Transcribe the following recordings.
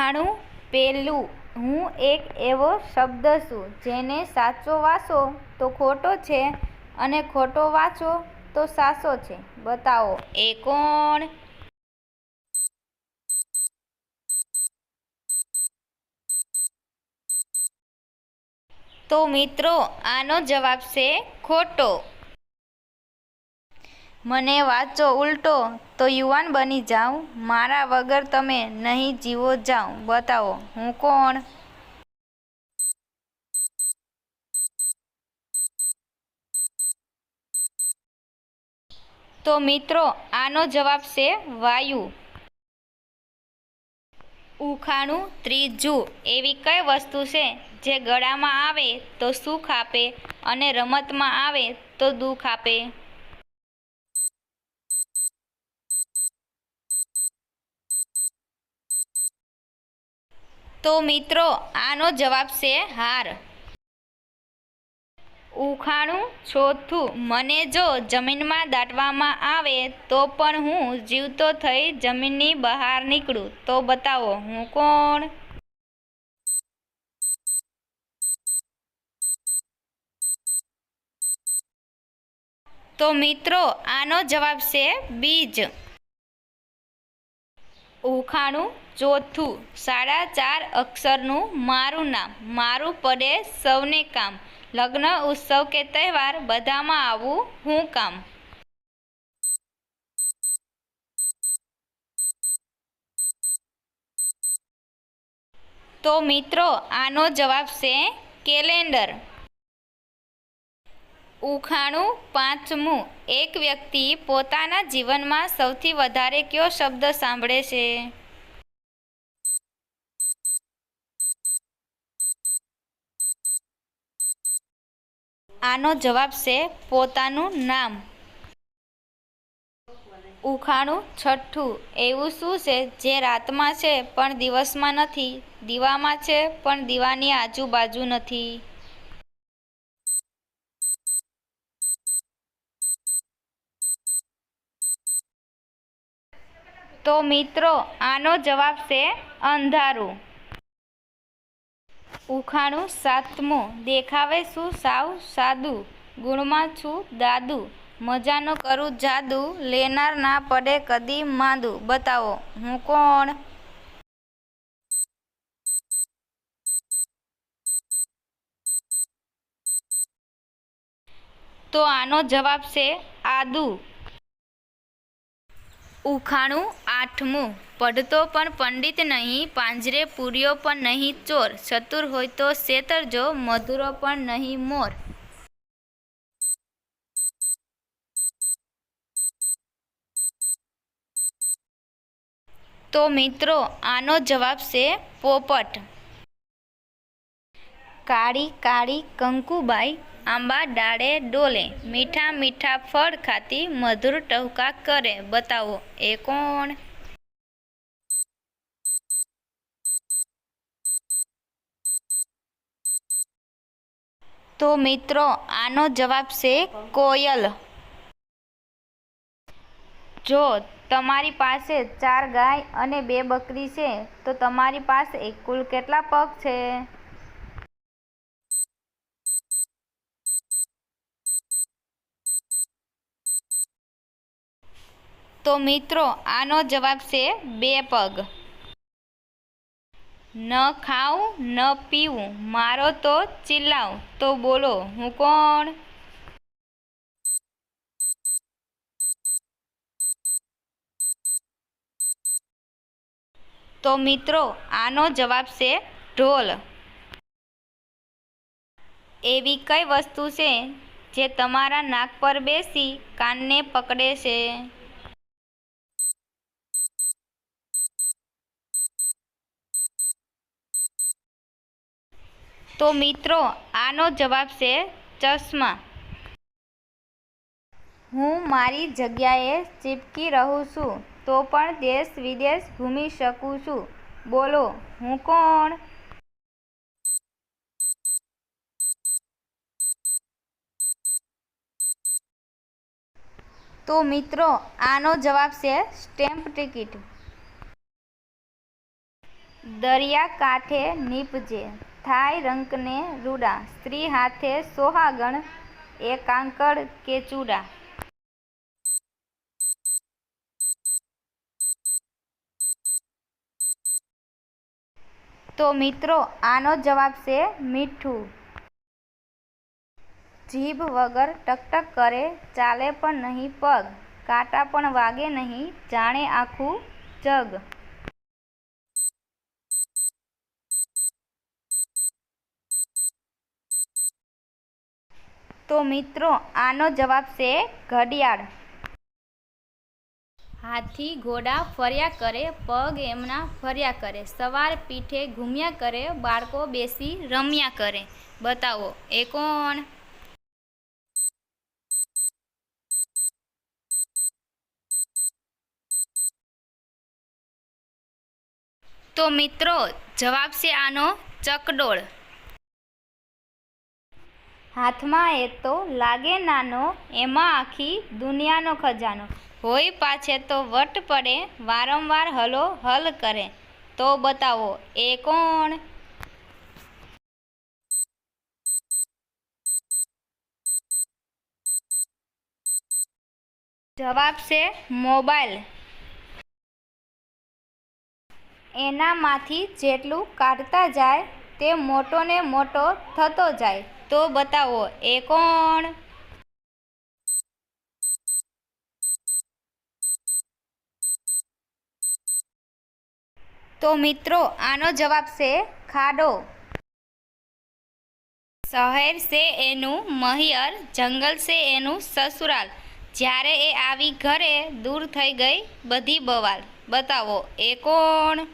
ઉખાણું પેલું, હું એક એવો શબ્દ છું જેને સાચો વાંચો તો ખોટો છે અને ખોટો વાંચો તો સાચો છે. બતાવો એ કોણ? તો મિત્રો આનો જવાબ છે ખોટો. મને વાંચો ઉલટો તો યુવાન બની જાઉં, મારા વગર તમે નહીં જીવો જાઉં. બતાવો હું કોણ? તો મિત્રો આનો જવાબ છે વાયુ. ઉખાણું ત્રીજું, એવી કઈ વસ્તુ છે જે ગળામાં આવે તો સુખ આપે અને રમતમાં આવે તો દુઃખ આપે? તો મિત્રો આનો જવાબ છે હાર. ઉખાણું ચોથું, મને જો જમીનમાં દાટવામાં આવે તો પણ હું જીવતો થઈ જમીનની બહાર નીકળું. તો બતાવો હું કોણ? તો મિત્રો આનો જવાબ છે બીજ. ઉખાણું ચોથું, 4.5 અક્ષરનું મારું નામ, મારું પડે સૌને કામ, લગ્ન ઉત્સવ કે તહેવાર બધામાં આવું હું કામ? તો મિત્રો આનો જવાબ છે કેલેન્ડર. ઉખાણું પાંચમું, એક વ્યક્તિ પોતાના જીવનમાં સૌથી વધારે કયો શબ્દ સાંભળે છે? આનો જવાબ છે પોતાનું નામ. ઉખાણું છઠ્ઠું, એવું શું છે જે રાતમાં છે પણ દિવસમાં નથી, દીવામાં છે પણ દીવાની આજુબાજુ નથી? તો મિત્રો આનો જવાબ છે અંધારું. ઉખાણું સાતમું, દેખાવે છું સાવ સાદું, ગુણમાં છું દાદુ, મજાનો કરું જાદુ, લેનાર ના પડે કદી માંદું. બતાવો હું કોણ? તો આનો જવાબ છે આદુ. ઉખાણું આઠમું, પઢતો પણ પંડિત નહીં, પાંજરે પૂર્યો પણ નહીં ચોર, ચતુર હોય તો છેતરજો, મધુરો પણ નહીં મોર. તો મિત્રો આનો જવાબ છે પોપટ. કાળી કાળી કંકુબાઈ, આંબા ડાળે ડોલે, મીઠા મીઠા ફળ ખાતી, મધુર ટહુકા કરે. બતાવો એ કોણ? તો મિત્રો આનો જવાબ છે કોયલ. જો તમારી પાસે 4 ગાય અને 2 બકરી છે તો તમારી પાસે કુલ કેટલા પગ છે? તો મિત્રો આનો જવાબ છે 2 પગ. ન ખાઉં ન પીવું, મારો તો ચિલ્લાવું. તો બોલો હું કોણ? તો મિત્રો આનો જવાબ છે ઢોલ. એવી કઈ વસ્તુ છે જે તમારા નાક પર બેસી કાનને પકડે છે? તો મિત્રો આનો જવાબ છે ચશ્મા. હું મારી જગ્યાએ ચીપકી રહું છું તો પણ દેશ વિદેશ ઘૂમી શકું છું. બોલો હું કોણ? તો મિત્રો આનો જવાબ છે સ્ટેમ્પ ટિકિટ. દરિયા કાંઠે નીપજે થાય રંકને રૂડા, સ્ત્રી હાથે સોહાગણ એ કાંકળ કે ચૂડા. તો મિત્રો આનો જવાબ છે મીઠું. જીભ વગર ટકટક કરે, ચાલે પણ નહીં પગ, કાંટા પણ વાગે નહીં, જાણે આખું જગ. તો મિત્રો આનો જવાબ છે ઘડિયાળ. હાથી ઘોડા ફર્યા કરે, પગ એમના ફર્યા કરે, સવાર પીઠે ઘૂમ્યા કરે, બાળકો બેસી રમ્યા કરે. બતાવો એ કોણ? તો મિત્રો જવાબ છે આનો ચકડોળ. હાથમાં એ તો લાગે નાનો, એમાં આખી દુનિયાનો ખજાનો, હોય પાછે તો વટ પડે, વારંવાર હલો હલ કરે. તો બતાવો એ કોણ? જવાબ છે મોબાઈલ. એનામાંથી જેટલું કાઢતા જાય તે મોટો ને મોટો થતો જાય. તો બતાવો એ કોણ? તો મિત્રો આનો જવાબ છે ખાડો. શહેર છે એનું મહિયર, જંગલ છે એનું સસુરાલ, જ્યારે એ આવી ઘરે દૂર થઈ ગઈ બધી બવાલ. બતાવો એ કોણ?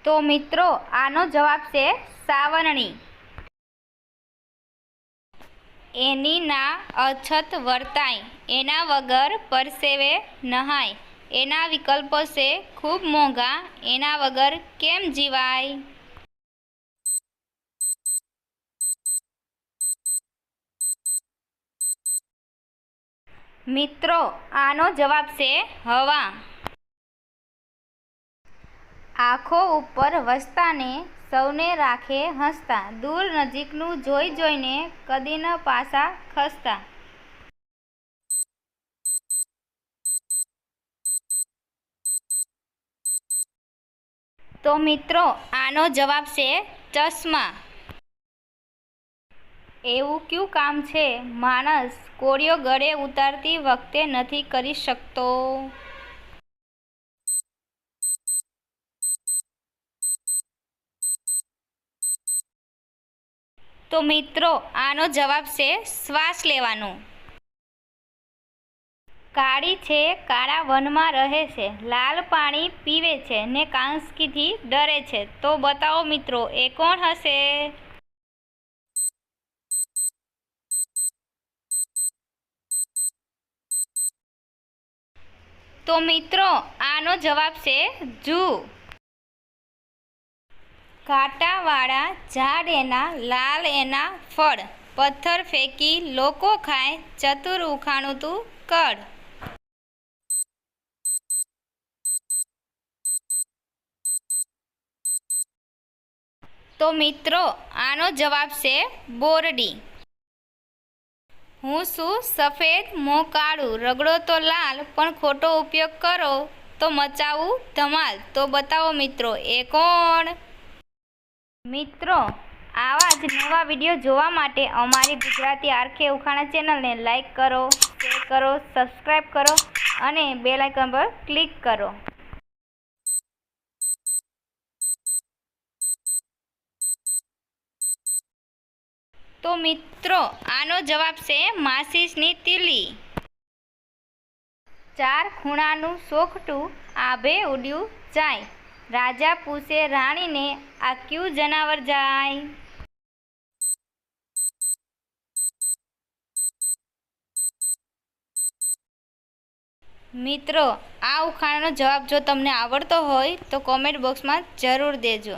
તો મિત્રો આનો જવાબ છે સાવરણી. એની ના અછત વર્તાય, એના વગર પરસેવે નહાય, એના વિકલ્પો છે ખૂબ મોંઘા, એના વગર કેમ જીવાય? મિત્રો આનો જવાબ છે હવા. આંખો ઉપર વસતાને સૌને રાખે હસતા, દૂર નજીકનું જોઈ જોઈને કદી ન પાછા ખસતા. તો મિત્રો આનો જવાબ છે ચશ્મા. એવું કયું કામ છે માણસ કોળિયો ગળે ઉતારતી વખતે નથી કરી શકતો? તો મિત્રો આનો જવાબ છે શ્વાસ લેવાનો. કાળી છે કાળા વનમાં રહે છે, લાલ પાણી પીવે છે ને કાંસકીથી ડરે છે. તો બતાવો મિત્રો એ કોણ હશે? તો મિત્રો આનો જવાબ છે જૂ. કાંટાવાળા ઝાડ એના, લાલ એના ફળ, પથ્થર ફેંકી લોકો ખાય, ચતુર ઉખાણું તું કર. તો મિત્રો આનો જવાબ છે બોરડી. હું શું સફેદ મોં કાળું, રગડો તો લાલ, પણ ખોટો ઉપયોગ કરો તો મચાવું ધમાલ. તો બતાવો મિત્રો એ કોણ? મિત્રો આવા જ નવા વિડીયો જોવા માટે અમારી ગુજરાતી આરકે ઉખાણા ચેનલને લાઈક કરો, શેર કરો, સબસ્ક્રાઈબ કરો અને બેલ આઇકન પર ક્લિક કરો. તો મિત્રો આનો જવાબ છે માચીસની તીલી. ચાર ખૂણાનું સોખટું આભે ઉડ્યું જાય, રાજા પૂછે રાણીને આ ક્યું જનાવર જાય? મિત્રો આ ઉખાણાનો જવાબ જો તમને આવડતો હોય તો કોમેન્ટ બોક્સમાં જરૂર દેજો.